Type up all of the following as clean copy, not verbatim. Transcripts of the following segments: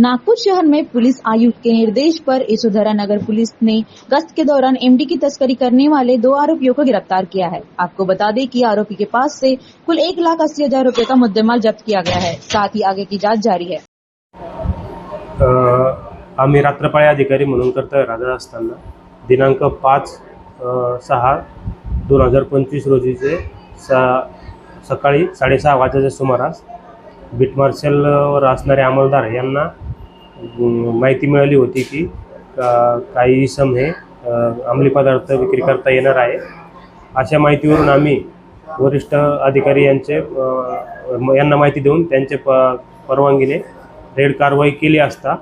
नागपुर शहर में पुलिस आयुक्त के निर्देश पर यशोधरा नगर पुलिस ने गश्त के दौरान एमडी की तस्करी करने वाले 2 आरोपियों को गिरफ्तार किया है। आपको बता दें कि आरोपी के पास से कुल 1,80,000 रुपए का मुद्देमाल जब्त किया गया है। साथ ही आगे की जांच जारी है। आम्ही रात्रपाळी अधिकारी म्हणून कर्तव्य राहत असताना दिनांक 5/6/2025 रोजीचे सकाळी 6:30 वाजेच्या सुमारास बीट मार्शलवर असणारे अंमलदार यांना माहिती मिळाली होती की काही इसम हे अंमली पदार्थ विक्री करता येणार आहे। अशा माहितीवरून आम्ही वरिष्ठ अधिकारी यांना माहिती देऊन त्यांचे परवानगीने रेड कारवाई केली असता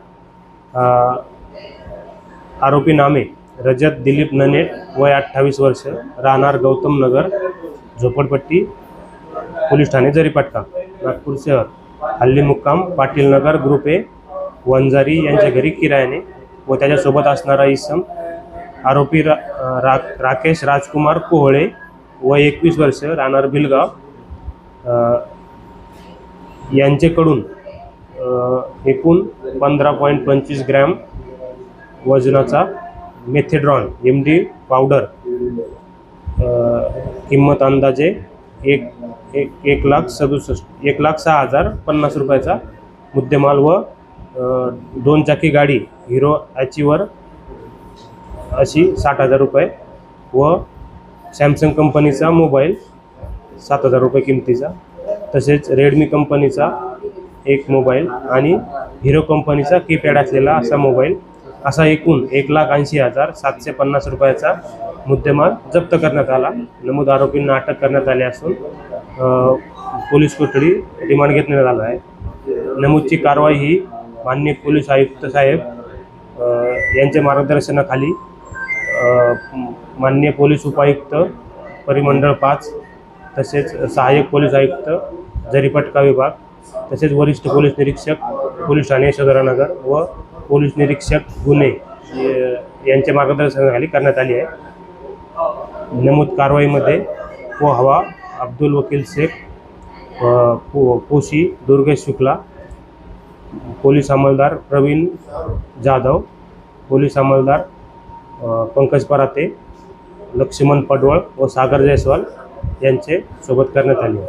आरोपी नामे रजत दिलीप ननेट वय 28 वर्ष राहणार गौतम नगर झोपडपट्टी पोलीस ठाणे जरीपटका नागपूर शहर हल्ली मुक्काम पाटील नगर ग्रुप ए वंजारी यांच्या घरी किरायाने व त्याच्यासोबत असणारा इसम आरोपी राकेश राजकुमार कोहळे वय 21 वर्ष राहणार भिलगाव यांच्याकडून एकूण 15.25 ग्रॅम वजनाचा मेथेड्रॉन एमडी पावडर किंमत अंदाजे 1,06,050 रुपयाचा मुद्देमाल व 2 चाकी गाडी हिरो अचीवर अशी 60,000 रुपये व सॅमसंग कंपनीचा मोबाईल 7,000 रुपये किमतीचा, तसेच रेडमी कंपनीचा एक मोबाईल आणि हिरो कंपनीचा कीपॅड असलेला असा मोबाईल असा एकूण 1,80,750 रुपयाचा मुद्देमाल जप्त करण्यात आला। नमूद आरोपींना अटक करण्यात आली असून पोलीस कोठडी रिमांड घेण्यात आला आहे। नमूदची कारवाई ही माननीय पोलीस आयुक्त साहेब यांच्या मार्गदर्शनाखाली माननीय पोलीस उपायुक्त परिमंडळ 5 तसेच सहाय्यक पोलीस आयुक्त जरीपटका विभाग तसेच वरिष्ठ पोलीस निरीक्षक पोलीस ठाणे यशोधरा नगर व पोलीस निरीक्षक गुन्हे यांच्या मार्गदर्शनाखाली करण्यात आली आहे। नमूद कारवाईमध्ये पोहवा अब्दुल वकील शेख पोशी दुर्गेश शुक्ला पोलीस अंमलदार प्रवीण जाधव पोलीस अंमलदार पंकज पराते लक्ष्मण पडवळ व सागर जयस्वाल यांचे सोबत करण्यात आले आहे।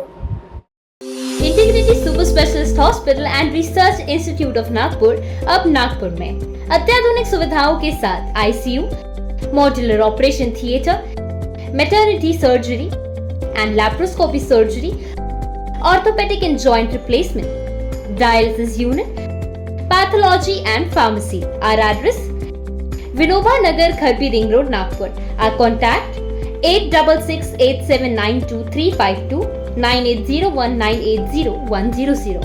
Integrity super specialist hospital and research institute of Nagpur अब नागपुर में अत्याधुनिक सुविधाओं के साथ ICU, modular operation theatre, maternity surgery and laparoscopy surgery, orthopaedic and joint replacement, dialysis unit, pathology and pharmacy. Our address Vinoba Nagar Kharbi ring road Nagpur. Our contact 8668792352 9801980100।